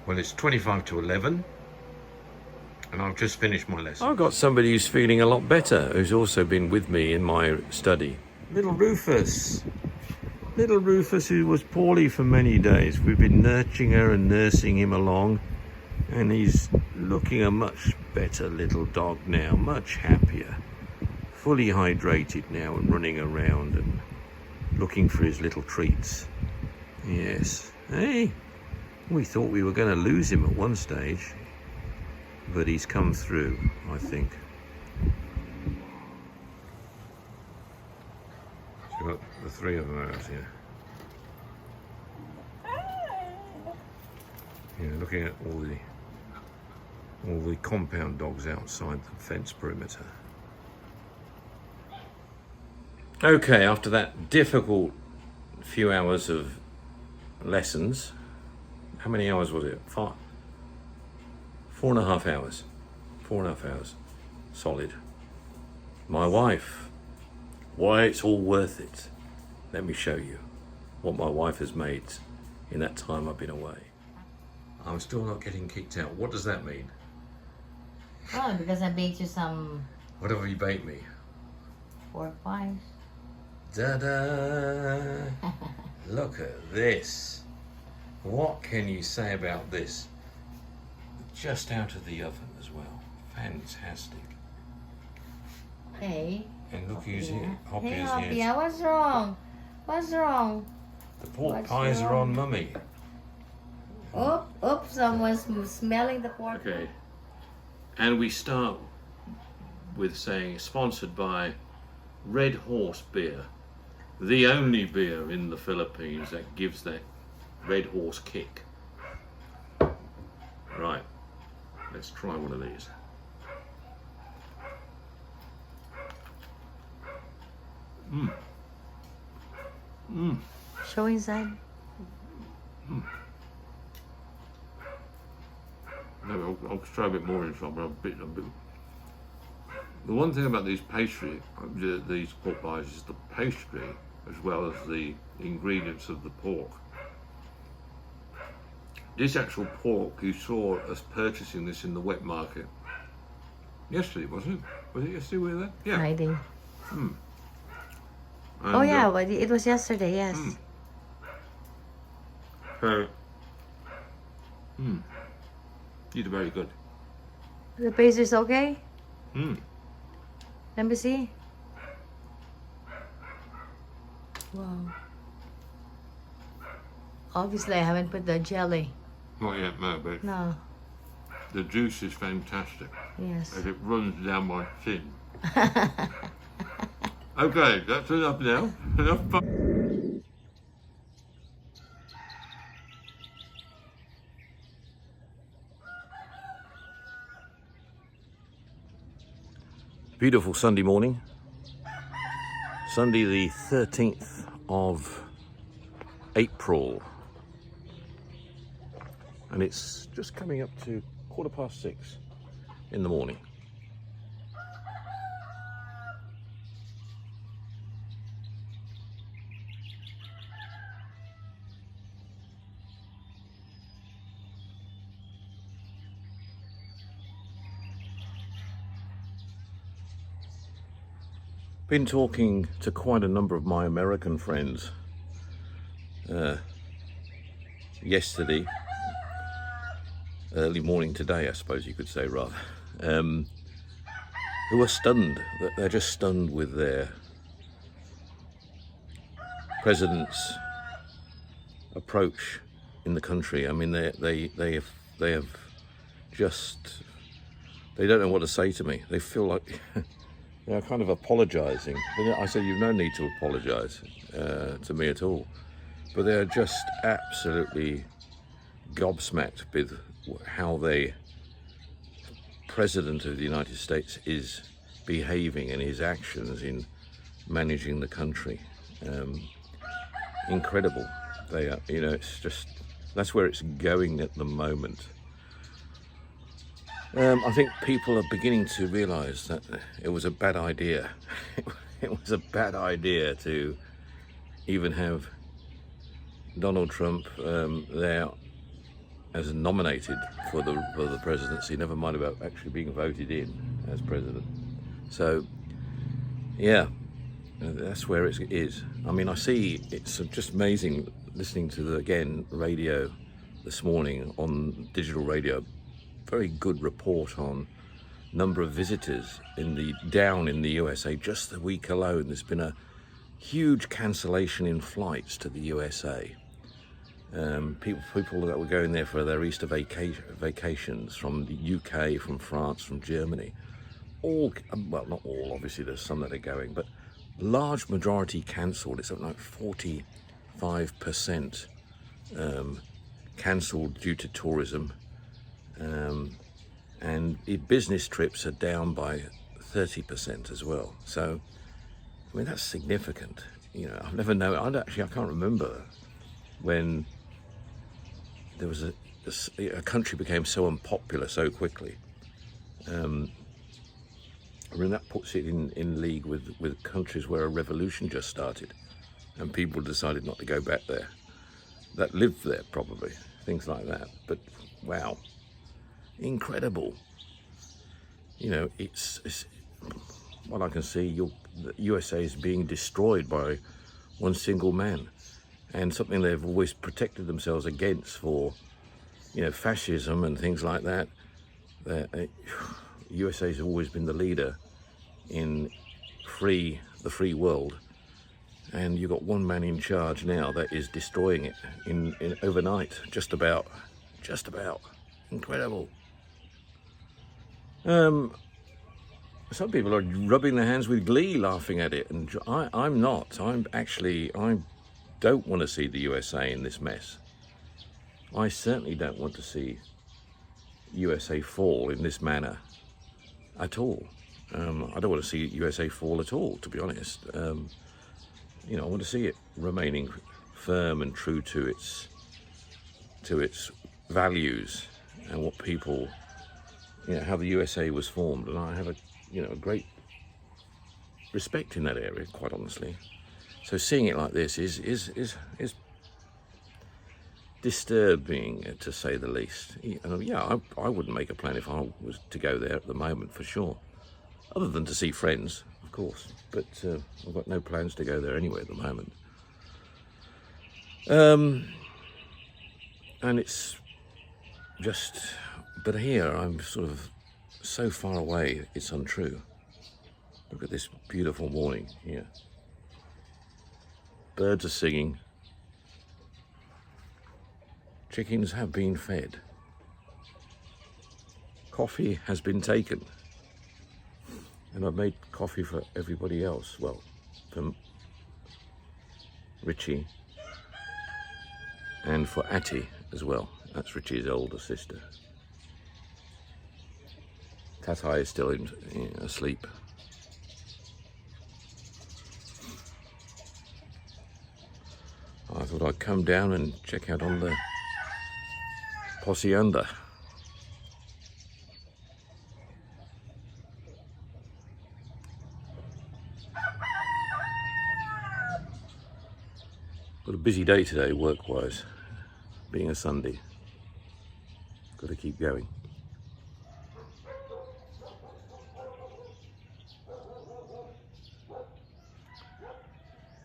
Well, it's 25 to 11, and I've just finished my lesson. I've got somebody who's feeling a lot better, who's also been with me in my study. Little Rufus. Little Rufus, who was poorly for many days. We've been nurturing her and nursing him along, and he's looking a much better little dog now, much happier. Fully hydrated now and running around and looking for his little treats. Yes. Hey, we thought we were going to lose him at one stage, but he's come through, I think. So you've got the three of them out here. Yeah, looking at all the compound dogs outside the fence perimeter. Okay, after that difficult few hours of lessons, how many hours was it? 4.5 hours. 4.5 hours. Solid. My wife. Why it's all worth it. Let me show you what my wife has made in that time I've been away. I'm still not getting kicked out. What does that mean? Oh, because I baked you some What have you baked me? pork pies. Da-da! Look at this. What can you say about this? Just out of the oven as well. Fantastic. Hey. And look who's here. Hoppy Hey, is Hoppy, here. what's wrong? What's wrong? The pork What's pies are wrong? on Mummy. Oops, someone's smelling the pork. Okay. And we start with saying sponsored by Red Horse Beer, the only beer in the Philippines that gives that Red Horse kick. Right, let's try one of these. Show inside. No, I'll try a bit more inside, but a bit. The one thing about these these pork pies, is the pastry as well as the ingredients of the pork. This actual pork, you saw us purchasing this in the wet market yesterday, wasn't it? Was it yesterday we were there? Yeah. Friday. And, Oh yeah, but it was yesterday, yes. You did very good. The pastry's okay? Mm. Let me see. Wow. Obviously, I haven't put the jelly. Not yet, no, but No. the juice is fantastic. Yes. As it runs down my chin. Okay, that's enough now. Enough fun. Beautiful Sunday morning. Sunday the 13th of April. And it's just coming up to 6:15 in the morning. Been talking to quite a number of my American friends yesterday, early morning today, I suppose you could say, rather, who are stunned. They're just stunned with their president's approach in the country. I mean, they have just, they don't know what to say to me. They feel like they're kind of apologising. I said, you've no need to apologise to me at all. But they're just absolutely gobsmacked with how the President of the United States is behaving and his actions in managing the country. Incredible. They are, you know, it's just, that's where it's going at the moment. I think people are beginning to realise that it was a bad idea. It was a bad idea to even have Donald Trump there as nominated for the presidency, never mind about actually being voted in as president. So, yeah, that's where it is. I mean, I see it's just amazing listening to the radio this morning on digital radio. Very good report on number of visitors down in the USA. Just the week alone, there's been a huge cancellation in flights to the USA. People that were going there for their Easter vacations from the UK, from France, from Germany, all, well, not all, obviously there's some that are going, but large majority cancelled. It's something like 45% cancelled due to tourism, and business trips are down by 30% as well. So, I mean, that's significant. You know, I've never known, I can't remember when there was a country became so unpopular so quickly. I mean, that puts it in league with countries where a revolution just started and people decided not to go back there, that lived there probably, things like that. But wow, incredible. You know, it's what I can see, the USA is being destroyed by one single man, and something they've always protected themselves against for, you know, fascism and things like that. USA has always been the leader in the free world, and you've got one man in charge now that is destroying it in overnight, just about. Incredible. Some people are rubbing their hands with glee, laughing at it, and I'm not. I don't want to see the USA in this mess. I certainly don't want to see USA fall in this manner at all. I don't want to see USA fall at all, to be honest. You know, I want to see it remaining firm and true to its values and what people, you know, how the USA was formed. And I have a great respect in that area, quite honestly. So seeing it like this is disturbing, to say the least. And yeah, I wouldn't make a plan if I was to go there at the moment, for sure. Other than to see friends, of course. But I've got no plans to go there anyway at the moment. And it's just, but here I'm sort of so far away, it's untrue. Look at this beautiful morning here. Birds are singing. Chickens have been fed. Coffee has been taken. And I've made coffee for everybody else. Well, for Richie and for Atty as well. That's Richie's older sister. Tatai is still asleep. I thought I'd come down and check out on the Hacienda. Got a busy day today, work-wise, being a Sunday. Got to keep going.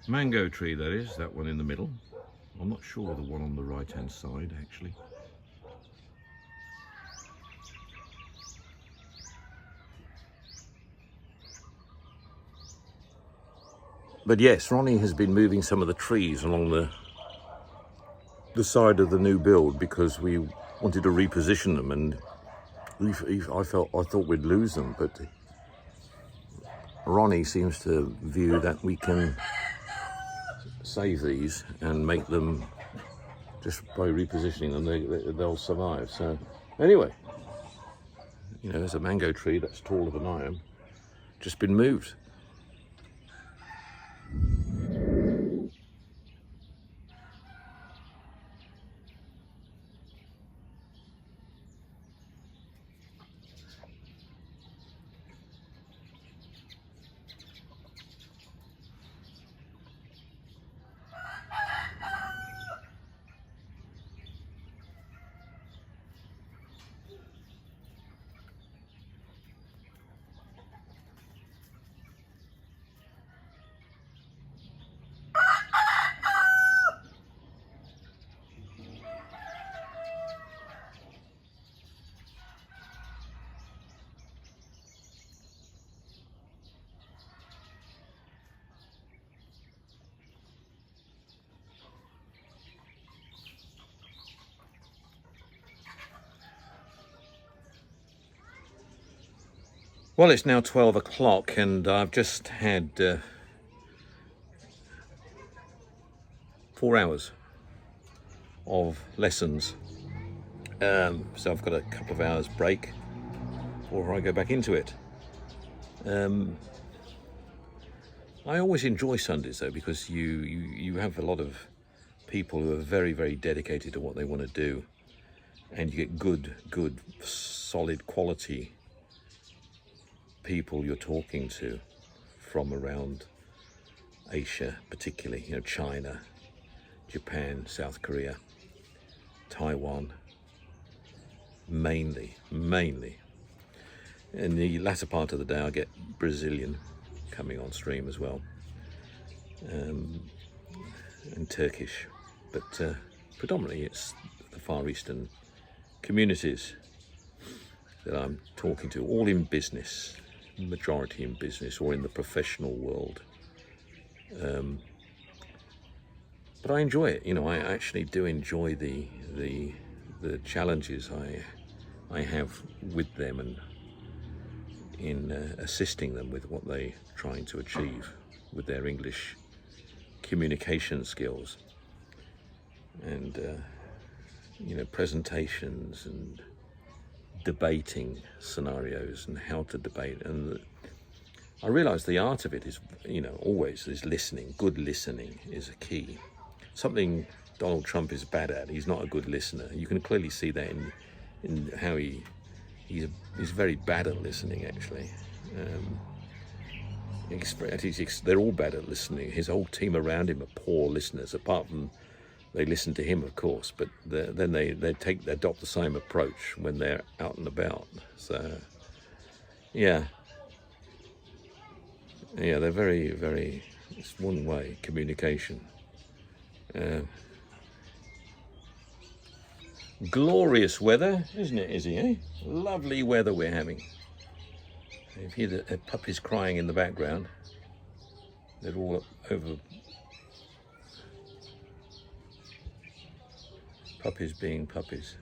Mango tree, that is, that one in the middle. I'm not sure the one on the right-hand side, actually. But yes, Ronnie has been moving some of the trees along the side of the new build because we wanted to reposition them, and I thought we'd lose them, but Ronnie seems to view that we can save these and make them, just by repositioning them, they'll survive. So anyway, you know, there's a mango tree that's taller than I am, just been moved. Well, it's now 12 o'clock and I've just had 4 hours of lessons. So I've got a couple of hours break before I go back into it. I always enjoy Sundays though, because you have a lot of people who are very, very dedicated to what they want to do, and you get good, solid quality people you're talking to from around Asia, particularly, you know, China, Japan, South Korea, Taiwan, mainly. In the latter part of the day, I get Brazilian coming on stream as well, and Turkish, but predominantly it's the Far Eastern communities that I'm talking to, all in business, majority in business or in the professional world. But I enjoy it, you know. I actually do enjoy the challenges I have with them, and in assisting them with what they're trying to achieve with their English communication skills, and you know, presentations and debating scenarios and how to debate. And I realise the art of it is, you know, always is listening. Good listening is a key. Something Donald Trump is bad at. He's not a good listener. You can clearly see that in how he's very bad at listening, actually. They're all bad at listening. His whole team around him are poor listeners, apart from they listen to him, of course, but then they adopt the same approach when they're out and about. So, yeah, they're very, very, it's one way communication. Glorious weather, isn't it, Izzy, eh? Lovely weather we're having. You hear the puppies crying in the background. They're all over. Puppies being puppies.